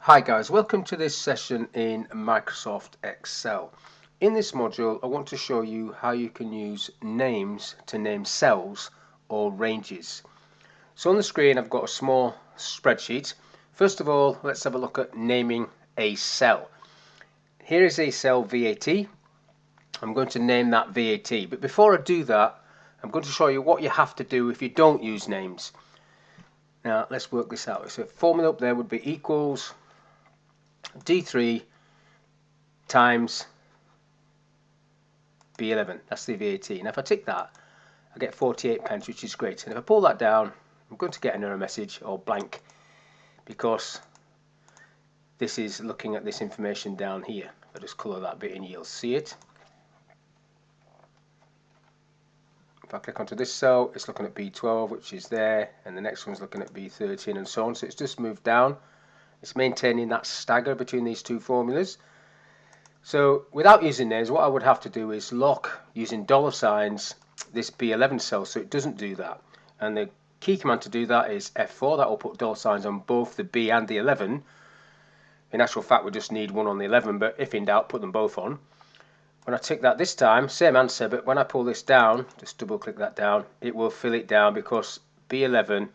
Hi guys, welcome to this session in Microsoft Excel. In this module I want to show you how you can use names to name cells or ranges. So on the screen I've got a small spreadsheet. First of all, let's have a look at naming a cell. Here is a cell VAT. I'm going to name that VAT, but before I do that I'm going to show you what you have to do if you don't use names. Now let's work this out. So formula up there would be equals D3 times B11, that's the VAT. And if I tick that, I get 48 pence, which is great. And if I pull that down, I'm going to get an error message or blank because this is looking at this information down here. If I just colour that bit in, you'll see it. If I click onto this cell, it's looking at B12, which is there, and the next one's looking at B13 and so on. So it's just moved down. It's maintaining that stagger between these two formulas. So without using names, what I would have to do is lock using $signs this B11 cell so it doesn't do that. And the key command to do that is F4. That will put $signs on both the B and the 11. In actual fact, we just need one on the 11, but if in doubt, put them both on. When I tick that this time, same answer, but when I pull this down, just double click that down, it will fill it down because B11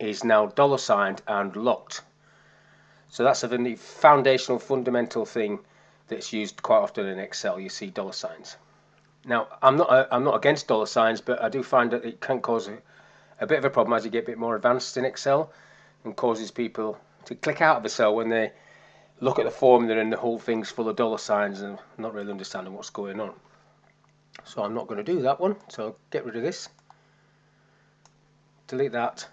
is now $signed and locked. So that's a foundational, fundamental thing that's used quite often in Excel. You see $signs. Now, I'm not against $signs, but I do find that it can cause a bit of a problem as you get a bit more advanced in Excel, and causes people to click out of the cell when they look at the formula and the whole thing's full of $signs and not really understanding what's going on. So I'm not going to do that one. So get rid of this. Delete that.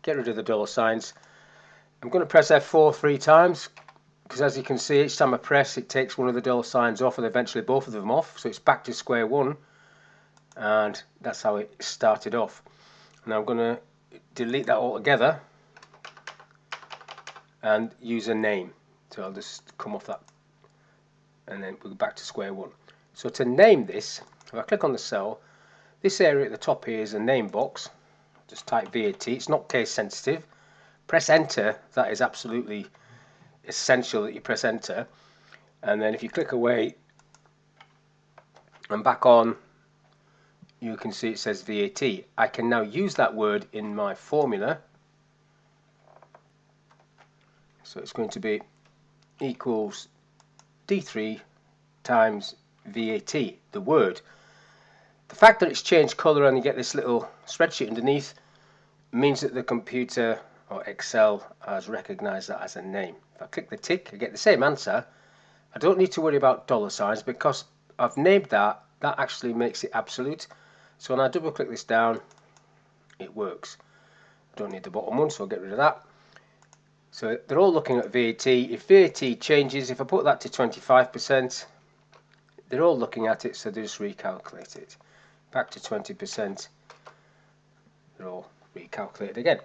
Get rid of the $signs. I'm going to press F4 3 times because, as you can see, each time I press it takes one of the $signs off and eventually both of them off, so it's back to square one, and that's how it started off. Now I'm going to delete that altogether and use a name. So I'll just come off that and then we'll go back to square one. So to name this, if I click on the cell, this area at the top here is a name box. Just type VAT. It's not case sensitive. Press enter. That is absolutely essential that you press enter. And then if you click away and back on, you can see it says VAT. I can now use that word in my formula. So it's going to be equals D3 times VAT, the word. The fact that it's changed colour and you get this little spreadsheet underneath means that the computer or Excel has recognised that as a name. If I click the tick, I get the same answer. I don't need to worry about $signs because I've named that. That actually makes it absolute. So when I double click this down, it works. I don't need the bottom one, so I'll get rid of that. So they're all looking at VAT. If VAT changes, if I put that to 25%, they're all looking at it, so they just recalculate it. Back to 20%, they're all recalculated again.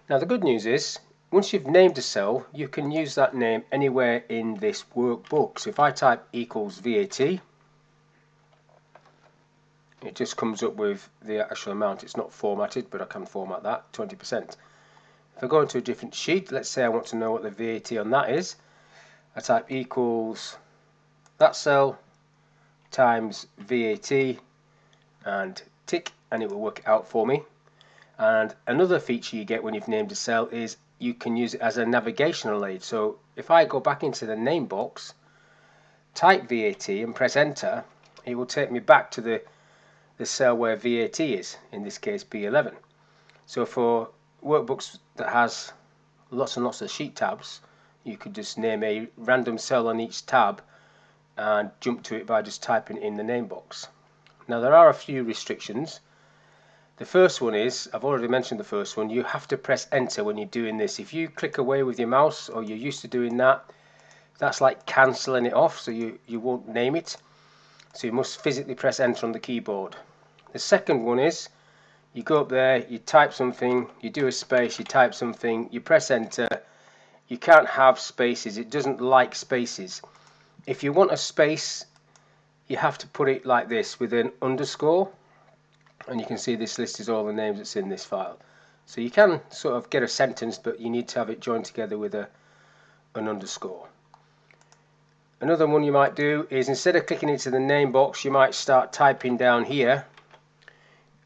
Now the good news is, once you've named a cell, you can use that name anywhere in this workbook. So if I type equals VAT, it just comes up with the actual amount. It's not formatted, but I can format that, 20%. If I go into a different sheet, let's say I want to know what the VAT on that is, I type equals that cell times VAT and tick, and it will work it out for me. And another feature you get when you've named a cell is you can use it as a navigational aid. So if I go back into the name box, type VAT and press enter, it will take me back to the cell where VAT is, in this case B11. So for workbooks that has lots and lots of sheet tabs, you could just name a random cell on each tab and jump to it by just typing in the name box. Now there are a few restrictions. The first one is, I've already mentioned the first one, you have to press enter when you're doing this. If you click away with your mouse, or you're used to doing that, that's like cancelling it off, so you won't name it. So you must physically press enter on the keyboard. The second one is, you go up there, you type something, you do a space, you type something, you press enter. You can't have spaces, it doesn't like spaces. If you want a space, you have to put it like this with an underscore, and you can see this list is all the names that's in this file. So you can sort of get a sentence, but you need to have it joined together with a an underscore. Another one you might do is, instead of clicking into the name box, you might start typing down here.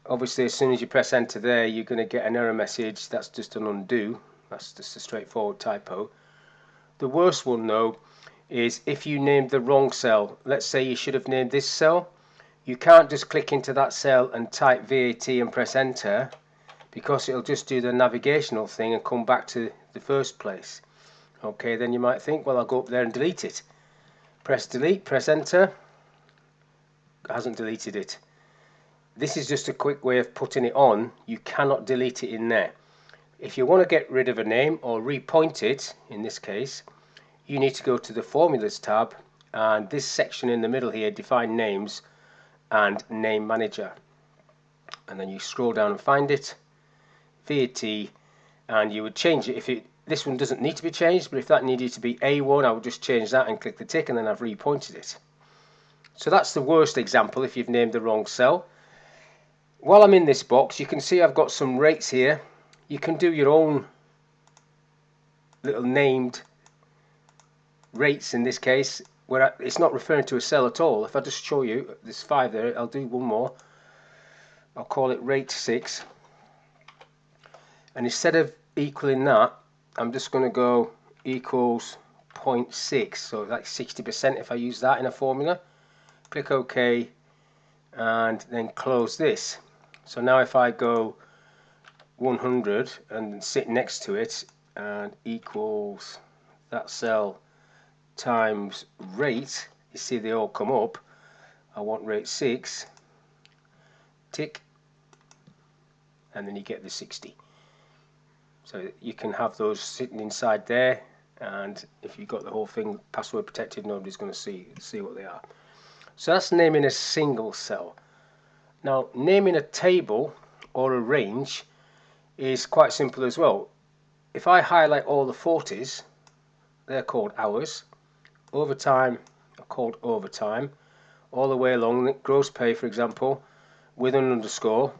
Obviously, as soon as you press enter there, you're going to get an error message. That's just an undo. That's just a straightforward typo. The worst one though is if you named the wrong cell. Let's say you should have named this cell. You can't just click into that cell and type VAT and press enter, because it'll just do the navigational thing and come back to the first place. Okay, then you might think, well, I'll go up there and delete it. Press delete, press enter. It hasn't deleted it. This is just a quick way of putting it on. You cannot delete it in there. If you want to get rid of a name or repoint it, in this case, you need to go to the Formulas tab, and this section in the middle here, Define Names and Name Manager. And then you scroll down and find it, VAT, and you would change it. This one doesn't need to be changed, but if that needed to be A1, I would just change that and click the tick, and then I've repointed it. So that's the worst example if you've named the wrong cell. While I'm in this box, you can see I've got some rates here. You can do your own little named rates in this case, where it's not referring to a cell at all. If I just show you, there's 5 there, I'll do one more. I'll call it rate 6. And instead of equaling that, I'm just going to go equals 0.6, so like 60% if I use that in a formula. Click OK and then close this. So now if I go 100 and sit next to it and equals that cell times rate, you see they all come up. I want rate 6, tick, and then you get the 60. So you can have those sitting inside there, and if you've got the whole thing password protected, nobody's going to see what they are. So that's naming a single cell. Now, naming a table or a range is quite simple as well. If I highlight all the 40s, they're called hours. Overtime are called overtime. All the way along, gross pay, for example, with an underscore.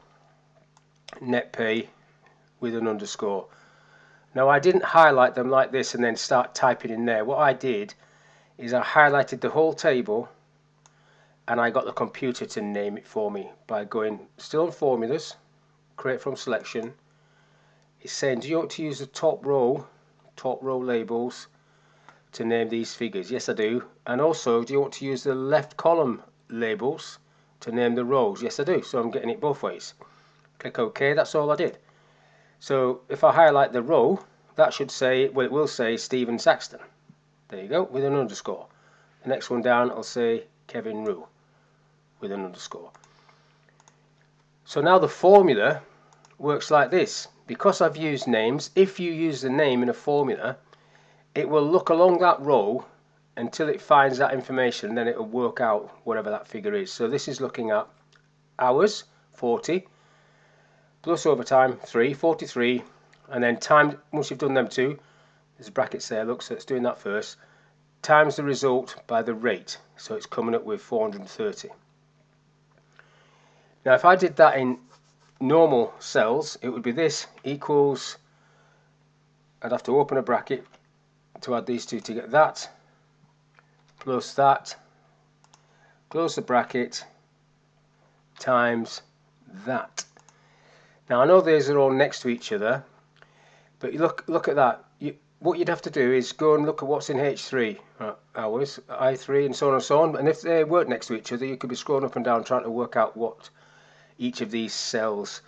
Net pay with an underscore. Now, I didn't highlight them like this and then start typing in there. What I did is I highlighted the whole table, and I got the computer to name it for me by going still on formulas, create from selection. It's saying, do you want to use the top row labels to name these figures? Yes, I do. And also, do you want to use the left column labels to name the rows? Yes, I do. So I'm getting it both ways. Click OK. That's all I did. So if I highlight the row, that should say, well, it will say Stephen Saxton. There you go, with an underscore. The next one down, I'll say Kevin Rue with an underscore. So now the formula works like this. Because I've used names, if you use the name in a formula, it will look along that row until it finds that information, and then it will work out whatever that figure is. So this is looking at hours, 40, plus overtime, 3, 43, and then time, once you've done them two, there's brackets there, look, so it's doing that first, times the result by the rate, so it's coming up with 430. Now if I did that in normal cells, it would be this equals, I'd have to open a bracket to add these two to get that, plus that, close the bracket, times that. Now I know these are all next to each other, but you look at that. What you'd have to do is go and look at what's in H3 hours, I3, and so on and so on. And if they weren't next to each other, you could be scrolling up and down trying to work out what each of these cells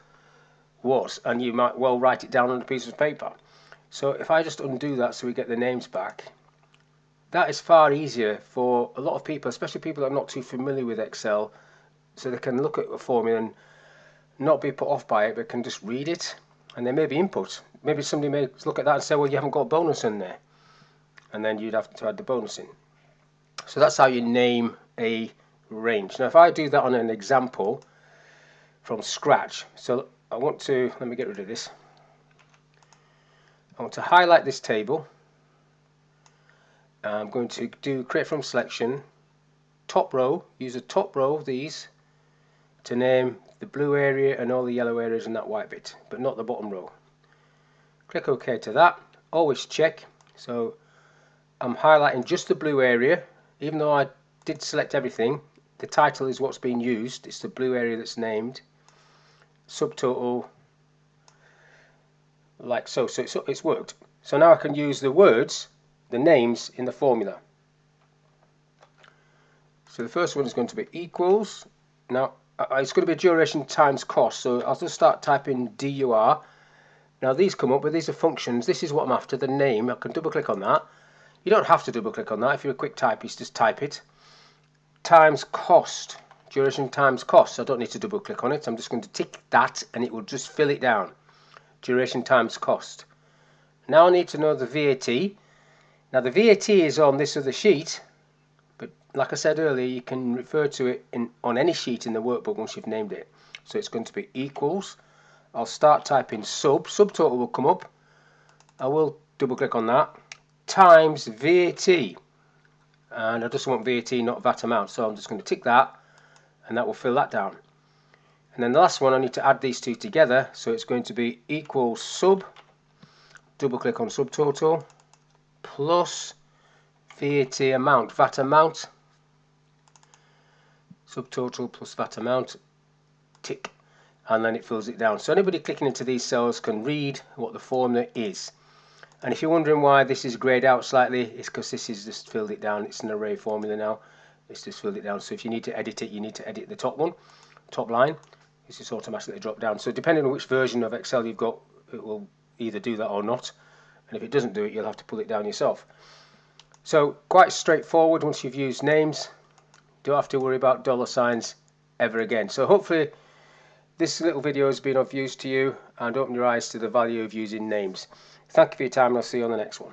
was, and you might well write it down on a piece of paper. So if I just undo that so we get the names back, that is far easier for a lot of people, especially people that are not too familiar with Excel, so they can look at a formula and not be put off by it, but can just read it, and there may be input. Maybe somebody may look at that and say, well, you haven't got a bonus in there, and then you'd have to add the bonus in. So that's how you name a range. Now if I do that on an example from scratch, so I want to, let me get rid of this. I want to highlight this table. I'm going to do create from selection, top row, use a top row of these to name the blue area and all the yellow areas and that white bit, but not the bottom row. Click OK to that. Always check. So I'm highlighting just the blue area, even though I did select everything. The title is what's being used. It's the blue area that's named. Subtotal, like so. So it's worked. So now I can use the words, the names in the formula. So the first one is going to be equals. Now it's going to be duration times cost. So I'll just start typing DUR. Now these come up, but these are functions. This is what I'm after, the name. I can double click on that. You don't have to double click on that. If you're a quick typist, just type it. Times cost. Duration times cost. I don't need to double click on it. I'm just going to tick that and it will just fill it down. Duration times cost. Now I need to know the VAT. Now the VAT is on this other sheet, but like I said earlier, you can refer to it on any sheet in the workbook once you've named it. So it's going to be equals. I'll start typing subtotal will come up. I will double click on that. Times VAT. And I just want VAT, not VAT amount, so I'm just going to tick that and that will fill that down. And then the last one, I need to add these two together, so it's going to be equals sub, double click on subtotal, plus VAT amount, subtotal plus VAT amount, tick, and then it fills it down. So anybody clicking into these cells can read what the formula is. And if you're wondering why this is greyed out slightly, it's because this is just filled it down. It's an array formula now. It's just filled it down. So if you need to edit it, you need to edit the top one, top line. It's just automatically drop down. So depending on which version of Excel you've got, it will either do that or not. And if it doesn't do it, you'll have to pull it down yourself. So quite straightforward once you've used names. Don't have to worry about dollar signs ever again. So hopefully this little video has been of use to you and open your eyes to the value of using names. Thank you for your time and I'll see you on the next one.